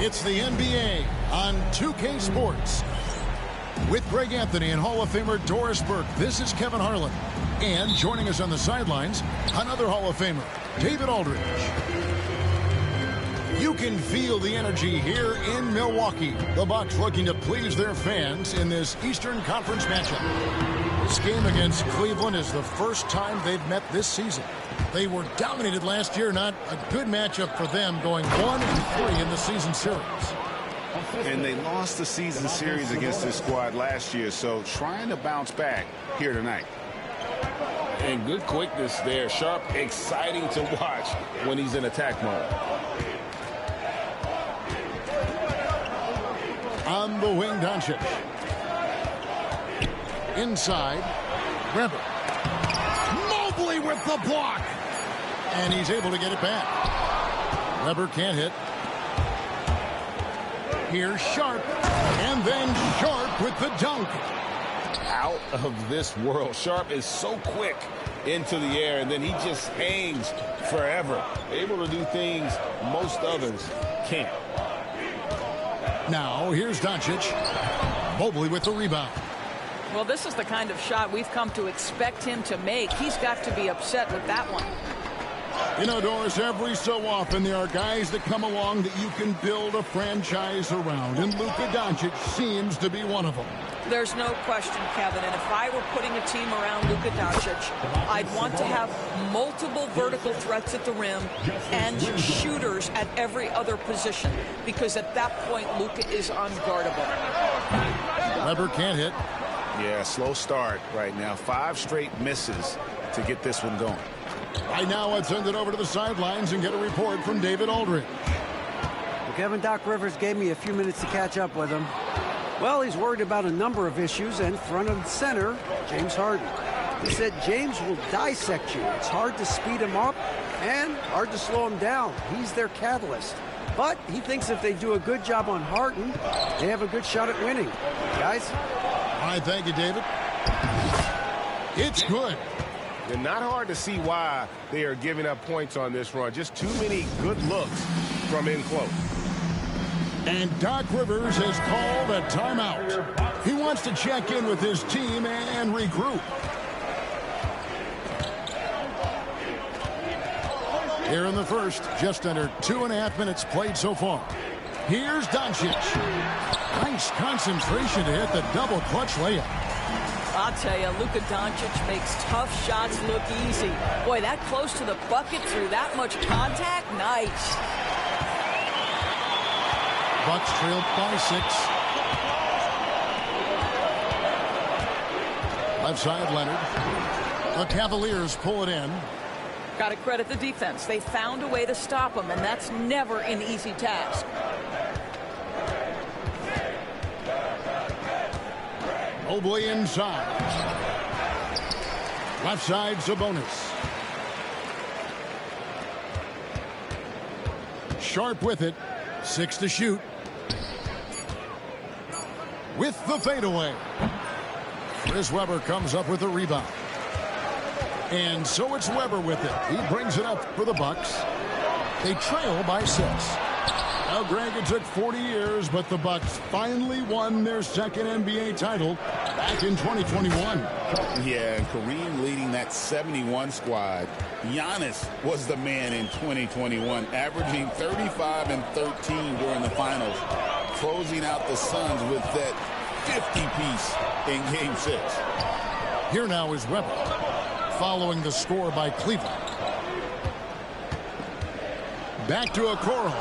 It's the NBA on 2K Sports. With Greg Anthony and Hall of Famer Doris Burke, this is Kevin Harlan. And joining us on the sidelines, another Hall of Famer, David Aldridge. You can feel the energy here in Milwaukee. The Bucks looking to please their fans in this Eastern Conference matchup. This game against Cleveland is the first time they've met this season. They were dominated last year, not a good matchup for them, going 1-3 in the season series. And they lost the season series against this squad last year, so trying to bounce back here tonight. And good quickness there. Sharp, exciting to watch when he's in attack mode. On the wing, Doncic. Inside, Weber. Mobley with the block. And he's able to get it back. Weber can't hit. Here's Sharp. And then Sharp with the dunk. Out of this world. Sharp is so quick into the air, and then he just hangs forever. Able to do things most others can't. Now, here's Doncic. Mobley with the rebound. Well, this is the kind of shot we've come to expect him to make. He's got to be upset with that one. You know, Doris, every so often there are guys that come along that you can build a franchise around, and Luka Doncic seems to be one of them. There's no question, Kevin, and if I were putting a team around Luka Doncic, I'd want to have multiple vertical threats at the rim and shooters at every other position, because at that point, Luka is unguardable. Weber can't hit. Yeah, slow start right now. 5 straight misses to get this one going. Right now, let's send it over to the sidelines and get a report from David Aldridge. Well, Kevin, Doc Rivers gave me a few minutes to catch up with him. Well, he's worried about a number of issues, and front of the center, James Harden. He said James will dissect you. It's hard to speed him up and hard to slow him down. He's their catalyst. But he thinks if they do a good job on Harden, they have a good shot at winning. Guys? All right, thank you, David. It's good. And not hard to see why they are giving up points on this run. Just too many good looks from in close. And Doc Rivers has called a timeout. He wants to check in with his team and regroup. Here in the first, just under 2.5 minutes played so far. Here's Doncic. Nice concentration to hit the double clutch layup. I'll tell you, Luka Doncic makes tough shots look easy. Boy, that close to the bucket through that much contact, nice. Bucks trailed by 6. Left side, Leonard. The Cavaliers pull it in. Got to credit the defense. They found a way to stop them, and that's never an easy task. Mobley inside. Left side, Sabonis. Sharp with it. 6 to shoot. With the fadeaway. Chris Webber comes up with a rebound. And so it's Webber with it. He brings it up for the Bucks. They trail by 6. Now, Greg, it took 40 years, but the Bucks finally won their second NBA title back in 2021. Yeah, and Kareem leading that 71 squad. Giannis was the man in 2021, averaging 35 and 13 during the finals, closing out the Suns with that 50-piece in Game 6. Here now is Weber, following the score by Cleveland. Back to Okoro.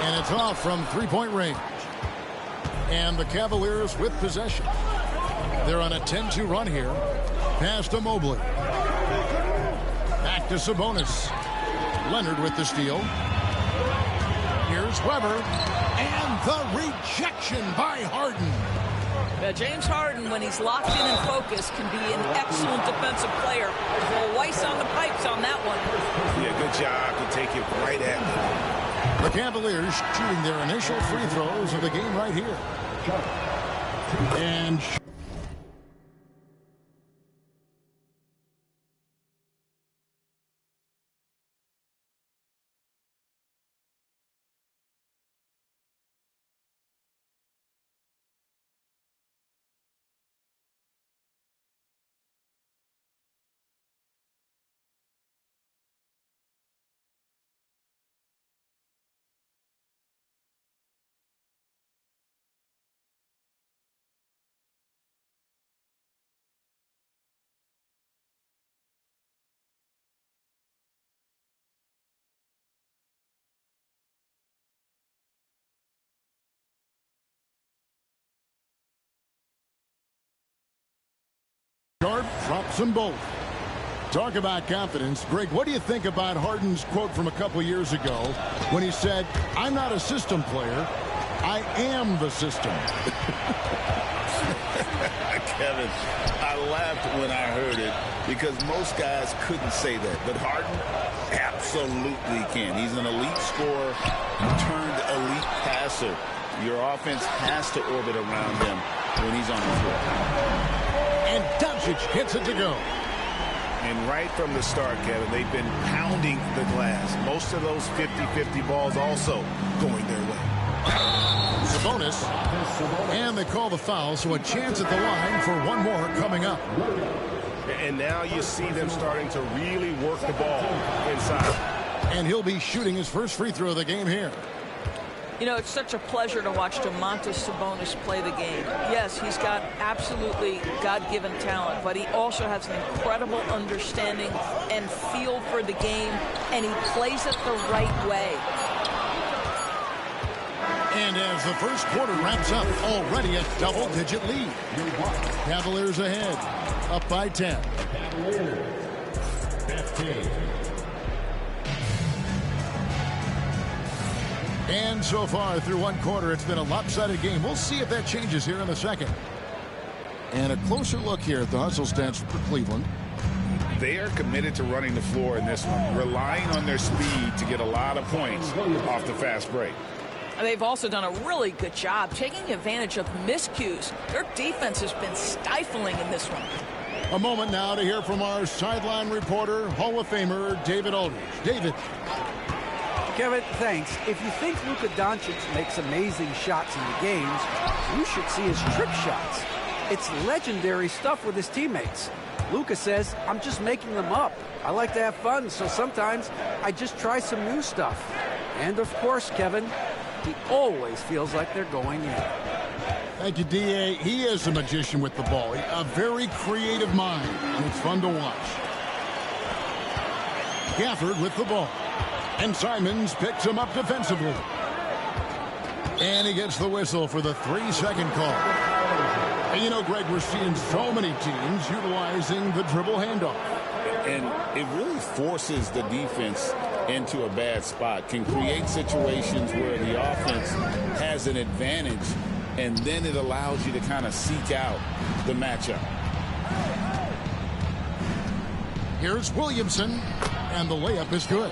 And it's off from three-point range. And the Cavaliers with possession. They're on a 10-2 run here. Pass to Mobley. Back to Sabonis. Leonard with the steal. Here's Weber. And the rejection by Harden. James Harden, when he's locked in and focused, can be an excellent defensive player. Well, Weiss on the pipes on that one. Yeah, good job to take it right at them. The Cavaliers shooting their initial free throws of the game right here. And Sharp drops them both. Talk about confidence. Greg, what do you think about Harden's quote from a couple years ago when he said, "I'm not a system player, I am the system"? Kevin, I laughed when I heard it because most guys couldn't say that. But Harden absolutely can. He's an elite scorer turned elite passer. Your offense has to orbit around him when he's on the floor. And Doncic hits it to go. And right from the start, Kevin, they've been pounding the glass. Most of those 50-50 balls also going their way. Sabonis. And they call the foul, so a chance at the line for one more coming up. And now you see them starting to really work the ball inside. And he'll be shooting his first free throw of the game here. You know, it's such a pleasure to watch Domantas Sabonis play the game. Yes, he's got absolutely God-given talent, but he also has an incredible understanding and feel for the game, and he plays it the right way. And as the first quarter wraps up, already a double-digit lead. Cavaliers ahead, up by 10. Cavaliers, 15. And so far through one quarter, it's been a lopsided game. We'll see if that changes here in the second. And a closer look here at the hustle stats for Cleveland. They are committed to running the floor in this one, relying on their speed to get a lot of points off the fast break. They've also done a really good job taking advantage of miscues. Their defense has been stifling in this one. A moment now to hear from our sideline reporter, Hall of Famer David Aldridge. David. Kevin, thanks. If you think Luka Doncic makes amazing shots in the games, you should see his trick shots. It's legendary stuff with his teammates. Luka says, "I'm just making them up. I like to have fun, so sometimes I just try some new stuff." And of course, Kevin, he always feels like they're going in. Thank you, D.A. He is a magician with the ball. A very creative mind, and it's fun to watch. Gafford with the ball. And Simons picks him up defensively. And he gets the whistle for the 3-second call. And you know, Greg, we're seeing so many teams utilizing the dribble handoff. And it really forces the defense into a bad spot, can create situations where the offense has an advantage, and then it allows you to kind of seek out the matchup. Here's Williamson, and the layup is good.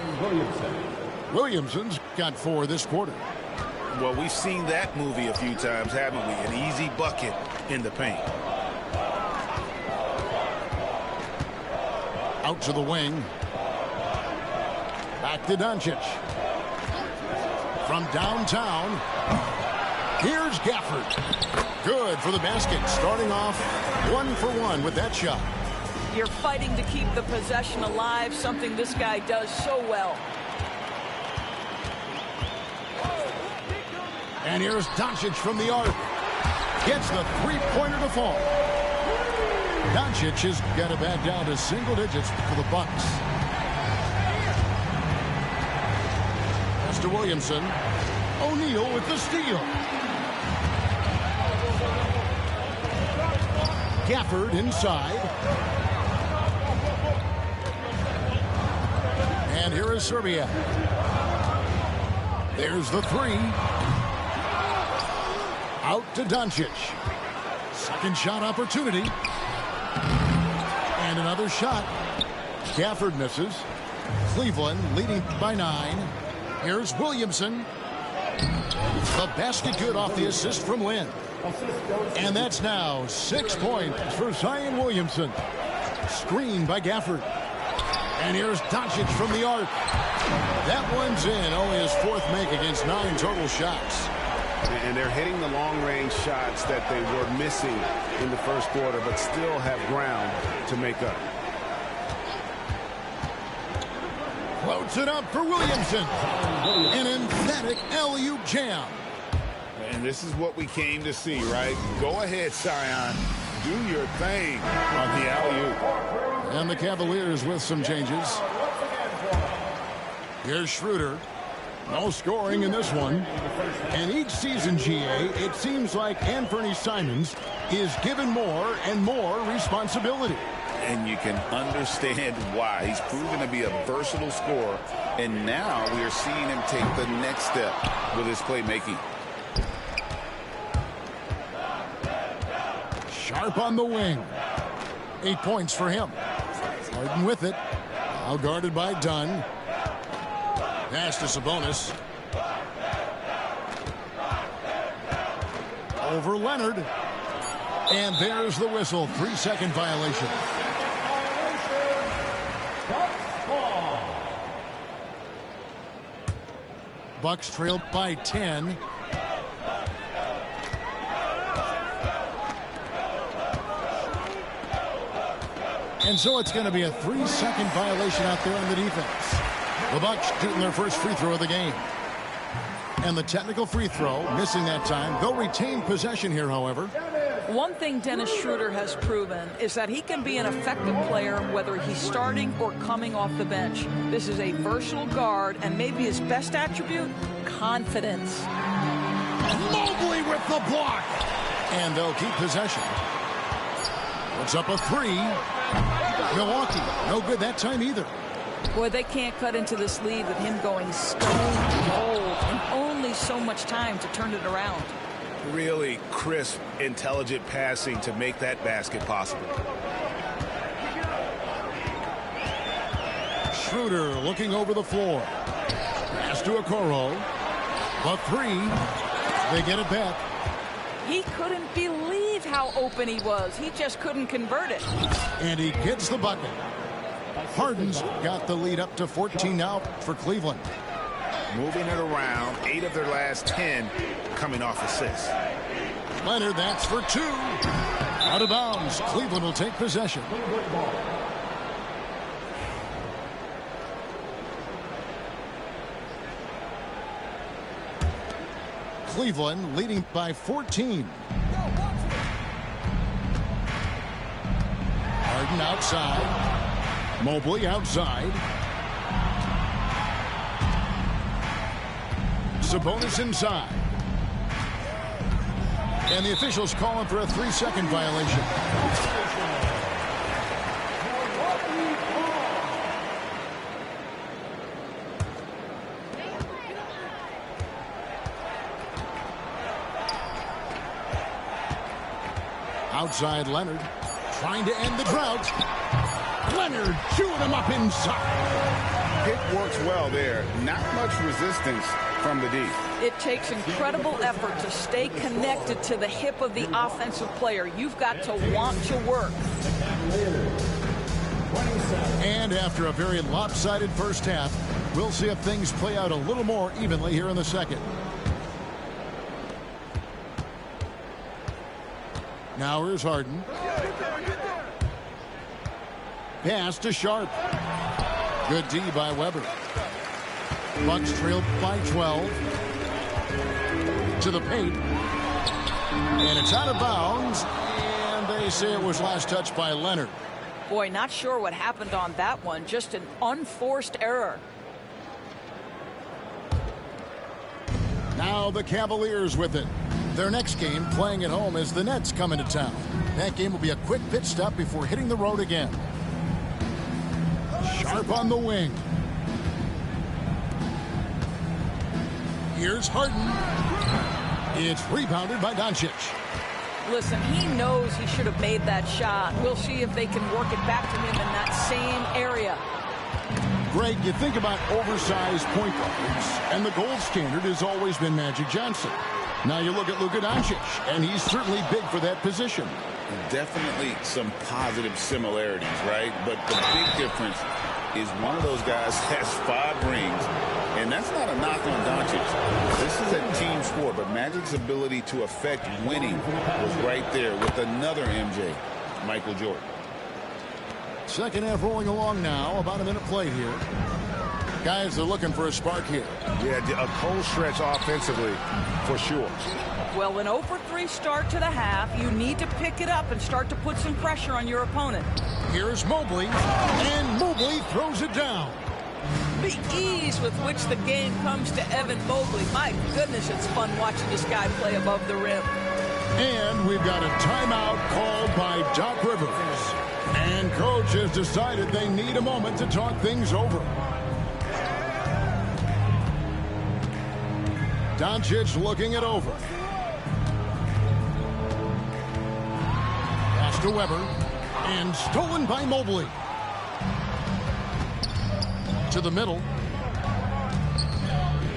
Williamson's got 4 this quarter. Well, we've seen that movie a few times, haven't we? An easy bucket in the paint. Out to the wing. Back to Doncic. From downtown, here's Gafford. Good for the basket, starting off 1 for 1 with that shot. You're fighting to keep the possession alive, something this guy does so well. And here's Doncic from the arc. Gets the three-pointer to fall. Doncic has got it back down to single digits for the Bucks. Pass to Williamson. O'Neal with the steal. Gafford inside. And here is Serbia. There's the three. Out to Doncic. Second shot opportunity. And another shot. Gafford misses. Cleveland leading by 9. Here's Williamson. The basket good off the assist from Lynn. And that's now 6 points for Zion Williamson. Screen by Gafford. And here's Doncic from the arc. That one's in. Only his fourth make against 9 total shots. And they're hitting the long-range shots that they were missing in the first quarter, but still have ground to make up. Floats it up for Williamson. An emphatic alley-oop jam. And this is what we came to see, right? Go ahead, Zion. Do your thing on the alley-oop. And the Cavaliers with some changes. Here's Schroeder. No scoring in this one. And each season, GA, it seems like Anthony Simons is given more and more responsibility. And you can understand why. He's proven to be a versatile scorer. And now we are seeing him take the next step with his playmaking. Sharp on the wing. 8 points for him. Harden with it. Now guarded by Dunn. Pass to Sabonis. Over Leonard. And there's the whistle. 3-second violation. Bucks trailed by 10. And so it's going to be a 3-second violation out there on the defense. The Bucks shooting their first free throw of the game. And the technical free throw, missing that time. They'll retain possession here, however. One thing Dennis Schroeder has proven is that he can be an effective player whether he's starting or coming off the bench. This is a versatile guard, and maybe his best attribute, confidence. Mobley with the block. And they'll keep possession. Puts up a three. Milwaukee, no good that time either. Boy, they can't cut into this lead with him going stone cold and only so much time to turn it around. Really crisp, intelligent passing to make that basket possible. Schroeder looking over the floor. Pass to Okoro. The three. They get it back. He couldn't believe how open he was. He just couldn't convert it. And he gets the bucket. Harden's got the lead up to 14 now for Cleveland. Moving it around, 8 of their last 10 coming off assists. Leonard, that's for 2. Out of bounds. Cleveland will take possession. Cleveland leading by 14. Harden outside. Mobley outside. Sabonis inside. And the officials calling for a 3-second violation. Outside Leonard, trying to end the drought. Leonard chewing him up inside. Pick works well there. Not much resistance from the D. It takes incredible effort to stay connected to the hip of the offensive player. You've got to want to work. And after a very lopsided first half, we'll see if things play out a little more evenly here in the second. Now here's Harden. Pass to Sharp. Good D by Weber. Bucks trailed by 12. To the paint. And it's out of bounds. And they say it was last touched by Leonard. Boy, not sure what happened on that one. Just an unforced error. Now the Cavaliers with it. Their next game playing at home as the Nets come into town. That game will be a quick pit stop before hitting the road again. Sharp on the wing. Here's Harden. It's rebounded by Doncic. Listen, he knows he should have made that shot. We'll see if they can work it back to him in that same area. Greg, you think about oversized point guards, and the gold standard has always been Magic Johnson. Now you look at Luka Doncic, and he's certainly big for that position. Definitely some positive similarities, right? But the big difference is one of those guys has 5 rings, and that's not a knock on Doncic. This is a team sport, but Magic's ability to affect winning was right there with another MJ, Michael Jordan. Second half rolling along now. About a minute play here. Guys are looking for a spark here. Yeah, a cold stretch offensively for sure. Well, an 0-for-3 start to the half. You need to pick it up and start to put some pressure on your opponent. Here's Mobley, and Mobley throws it down. The ease with which the game comes to Evan Mobley. My goodness, it's fun watching this guy play above the rim. And we've got a timeout called by Doc Rivers. And coach has decided they need a moment to talk things over. Doncic looking it over. Pass to Weber. And stolen by Mobley. To the middle.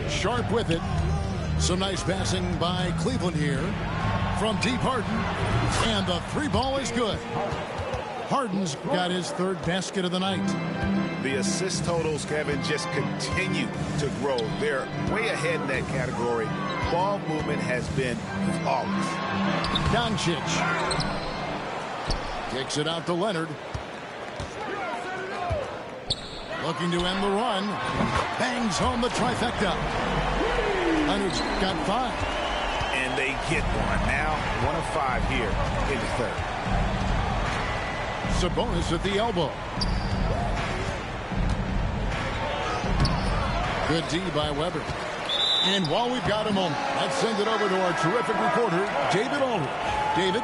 Sharp with it. Some nice passing by Cleveland here. From deep Harden. And the 3 ball is good. Harden's got his 3rd basket of the night. The assist totals, Kevin, just continue to grow. They're way ahead in that category. Ball movement has been flawless. Doncic kicks it out to Leonard. Looking to end the run. Bangs home the trifecta. Leonard's got 5. And they get one. Now 1 of 5 here in the 3rd. Sabonis at the elbow. Good D by Weber. And while we've got a moment, let's send it over to our terrific reporter, David Aldridge. David?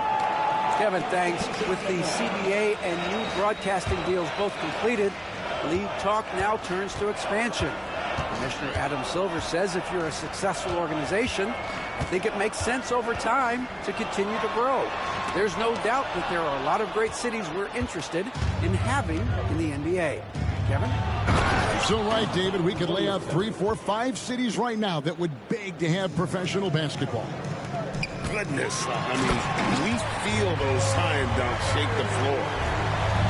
Kevin, thanks. With the CBA and new broadcasting deals both completed, league talk now turns to expansion. Commissioner Adam Silver says if you're a successful organization, I think it makes sense over time to continue to grow. There's no doubt that there are a lot of great cities we're interested in having in the NBA. Kevin? So right, David, we could lay out 3, 4, 5 cities right now that would beg to have professional basketball. Goodness. I mean, we feel those sign dunks shake the floor.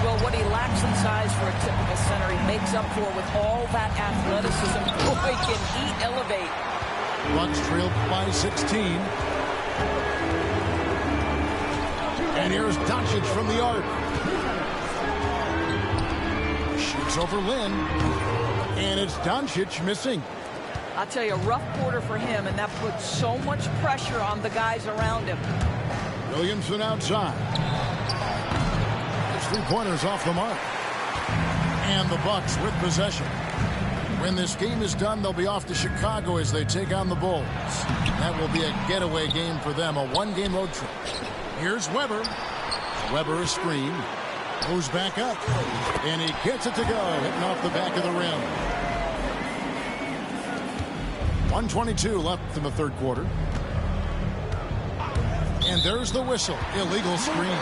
Well, what he lacks in size for a typical center, he makes up for with all that athleticism. Boy, can he elevate. Bucks trail by 16. And here's Doncic from the arc. Shoots over Lynn. And it's Doncic missing. I'll tell you, a rough quarter for him, and that puts so much pressure on the guys around him. Williamson outside. His 3-pointers off the mark. And the Bucks with possession. When this game is done, they'll be off to Chicago as they take on the Bulls. That will be a getaway game for them, a 1-game road trip. Here's Weber. Weber a screen. Goes back up. And he gets it to go, hitting off the back of the rim. 1:22 left in the 3rd quarter. And there's the whistle. Illegal screen.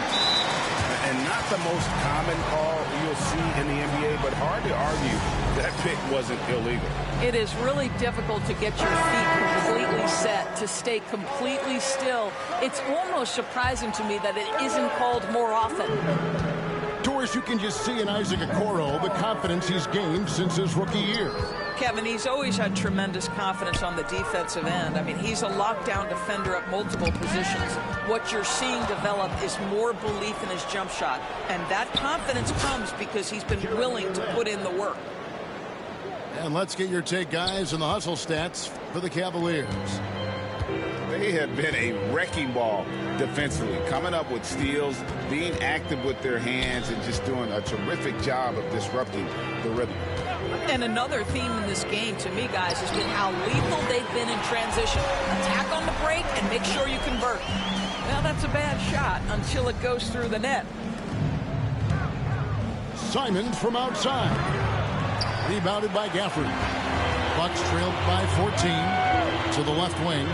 And not the most common call you'll see in the NBA, but hard to argue that pick wasn't illegal. It is really difficult to get your feet completely set, to stay completely still. It's almost surprising to me that it isn't called more often. Doris, you can just see in Isaac Okoro the confidence he's gained since his rookie year. Kevin, he's always had tremendous confidence on the defensive end. I mean, he's a lockdown defender at multiple positions. What you're seeing develop is more belief in his jump shot. And that confidence comes because he's been willing to put in the work. And let's get your take, guys, on the hustle stats for the Cavaliers. They They have been a wrecking ball defensively, coming up with steals, being active with their hands, and just doing a terrific job of disrupting the rhythm. And another theme in this game, to me, guys, has been how lethal they've been in transition. Attack on the break and make sure you convert. Now, that's a bad shot until it goes through the net. Simons from outside. Rebounded by Gafford. Bucks trailed by 14 to the left wing.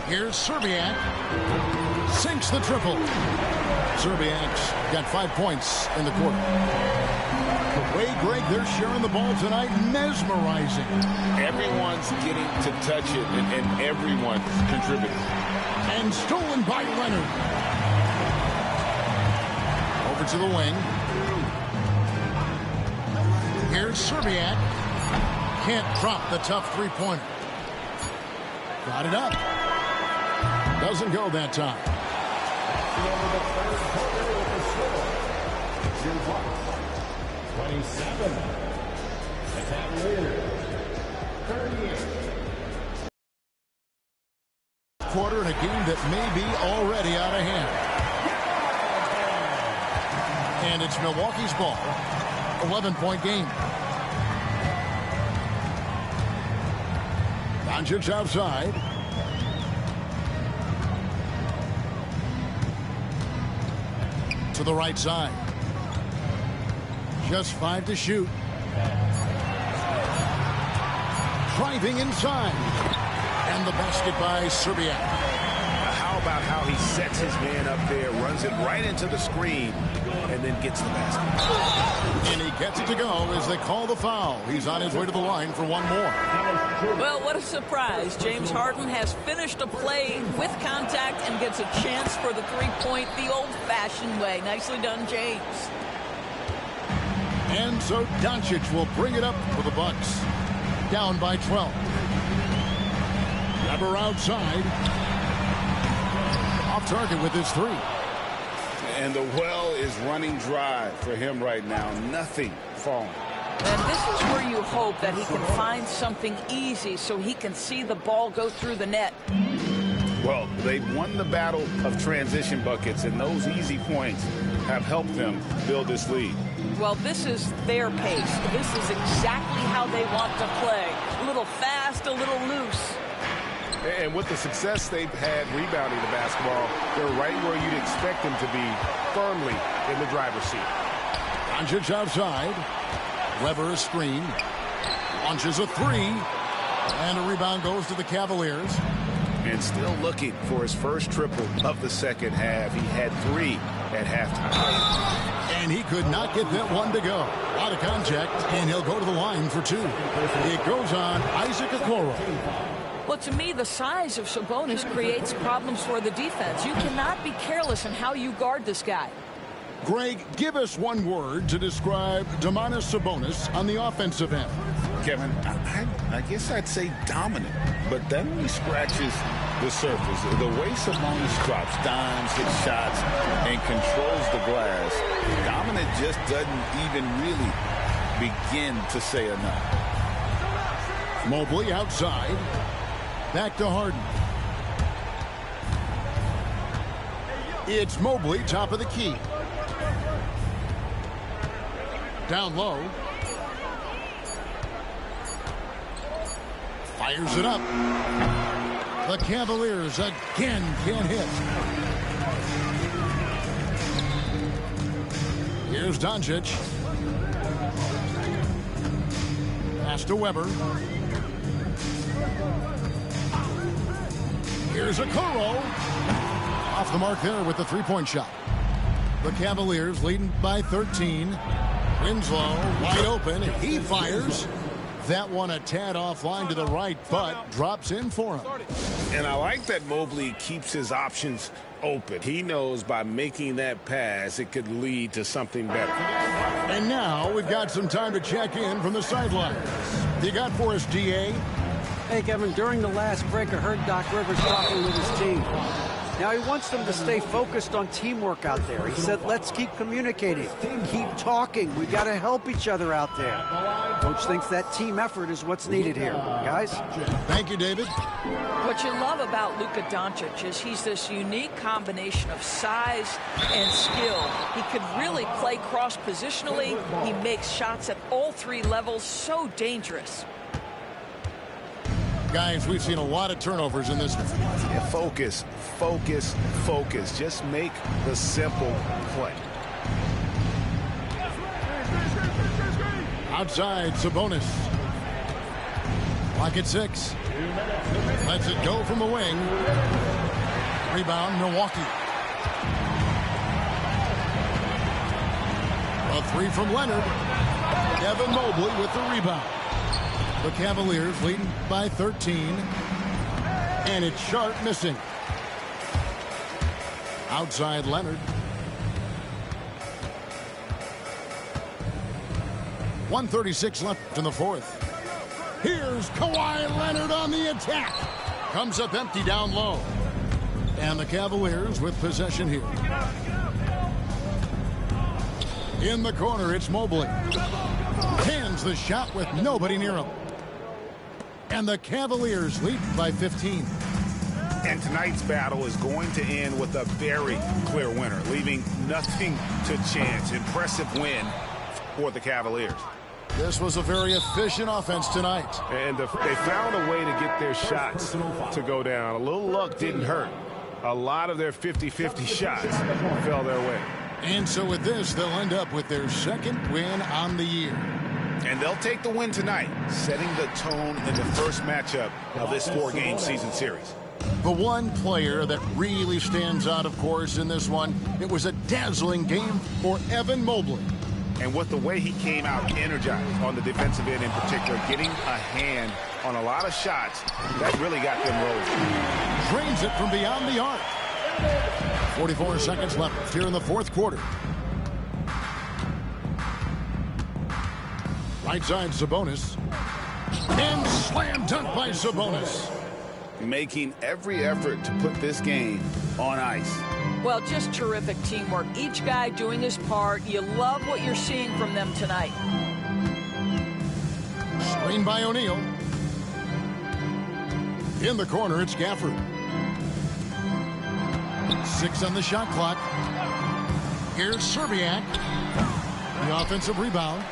Here's Serbiak. Sinks the triple. Serbiak's got 5 points in the quarter. The way, Greg, they're sharing the ball tonight, mesmerizing. Everyone's getting to touch it, and everyone's contributing. And stolen by Leonard. Over to the wing. Here's Serbiak. Can't drop the tough three-pointer. Got it up. Doesn't go that time. 27. The Cavaliers. 38. Quarter in a game that may be already out of hand. And it's Milwaukee's ball. 11-point game. Doncic outside. To the right side. Just 5 to shoot. Driving inside. And the basket by Serbiak. How about how he sets his man up there, runs it right into the screen, and then gets the basket. And he gets it to go as they call the foul. He's on his way to the line for one more. Well, what a surprise. James Harden has finished a play with contact and gets a chance for the three-point the old-fashioned way. Nicely done, James. And so Doncic will bring it up for the Bucks. Down by 12. Weber outside. Off target with his three. And the well is running dry for him right now. Nothing falling. And this is where you hope that he can find something easy so he can see the ball go through the net. Well, they've won the battle of transition buckets, and those easy points have helped them build this lead. Well, this is their pace. This is exactly how they want to play. A little fast, a little loose. And with the success they've had rebounding the basketball, they're right where you'd expect them to be, firmly in the driver's seat. Doncic outside. Weber a screen. Launches a three. And a rebound goes to the Cavaliers. And still looking for his first triple of the second half. He had 3 at halftime. And he could not get that one to go. A lot of contact, and he'll go to the line for 2. It goes on Isaac Okoro. Well, to me, the size of Sabonis creates problems for the defense. You cannot be careless in how you guard this guy. Greg, give us one word to describe Domantas Sabonis on the offensive end. Kevin, I guess I'd say dominant, but that only scratches the surface. The way Sabonis drops dimes, hits shots, and controls the glass, dominant just doesn't even really begin to say enough. Mobley outside. Back to Harden. It's Mobley, top of the key. Down low. Fires it up. The Cavaliers again can't hit. Here's Doncic. Pass to Weber. Here's Okoro. Off the mark there with the three-point shot. The Cavaliers leading by 13. Winslow wide open. He fires. That one a tad offline to the right, but drops in for him. And I like that Mobley keeps his options open. He knows by making that pass, it could lead to something better. And now we've got some time to check in from the sidelines. You got for us, DA? Hey, Kevin, during the last break, I heard Doc Rivers talking with his team. Now he wants them to stay focused on teamwork out there. He said, let's keep communicating, keep talking. We've got to help each other out there. Coach thinks that team effort is what's needed here. Guys? Thank you, David. What you love about Luka Doncic is he's this unique combination of size and skill. He could really play cross-positionally. He makes shots at all three levels. So dangerous. Guys, we've seen a lot of turnovers in this one. Yeah, focus, focus, focus. Just make the simple play. Outside, Sabonis. Clock at 6. Lets it go from the wing. Rebound, Milwaukee. A three from Leonard. Evan Mobley with the rebound. The Cavaliers leading by 13. And it's Sharp missing. Outside Leonard. 1:36 left in the fourth. Here's Kawhi Leonard on the attack. Comes up empty down low. And the Cavaliers with possession here. In the corner, it's Mobley. Hands the shot with nobody near him. And the Cavaliers lead by 15. And tonight's battle is going to end with a very clear winner, leaving nothing to chance. Impressive win for the Cavaliers. This was a very efficient offense tonight. And they found a way to get their shots to go down. A little luck didn't hurt. A lot of their 50-50 shots fell their way. And so with this, they'll end up with their second win on the year. And they'll take the win tonight, setting the tone in the first matchup of this 4-game season series. The one player that really stands out, of course, in this one, it was a dazzling game for Evan Mobley. And with the way he came out energized on the defensive end in particular, getting a hand on a lot of shots, that really got them rolling. Drains it from beyond the arc. 44 seconds left here in the fourth quarter. Right side, Sabonis. And slam dunk by Sabonis. Making every effort to put this game on ice. Well, just terrific teamwork. Each guy doing his part. You love what you're seeing from them tonight. Screen by O'Neal. In the corner, it's Gafford. 6 on the shot clock. Here's Serbiak. The offensive rebound.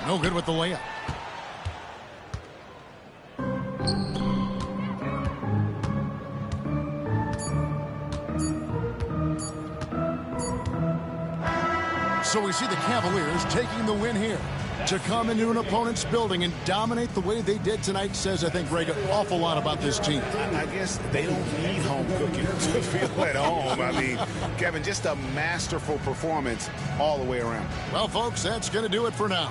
No good with the layup. So we see the Cavaliers taking the win here. To come into an opponent's building and dominate the way they did tonight says, I think, Greg, an awful lot about this team. I guess they don't need home cooking to feel at home. I mean, Kevin, just a masterful performance all the way around. Well, folks, that's going to do it for now.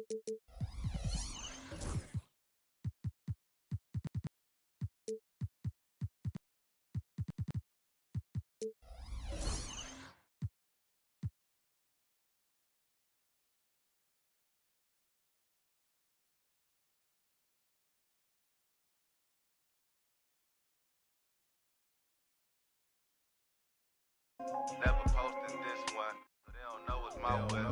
Never posted this one, so they don't know it's my whip.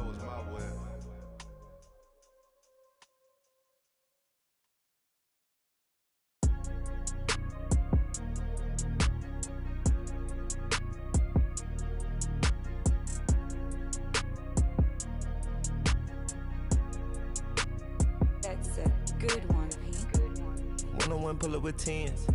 That's a good one, Pete. 101 pull up with tens.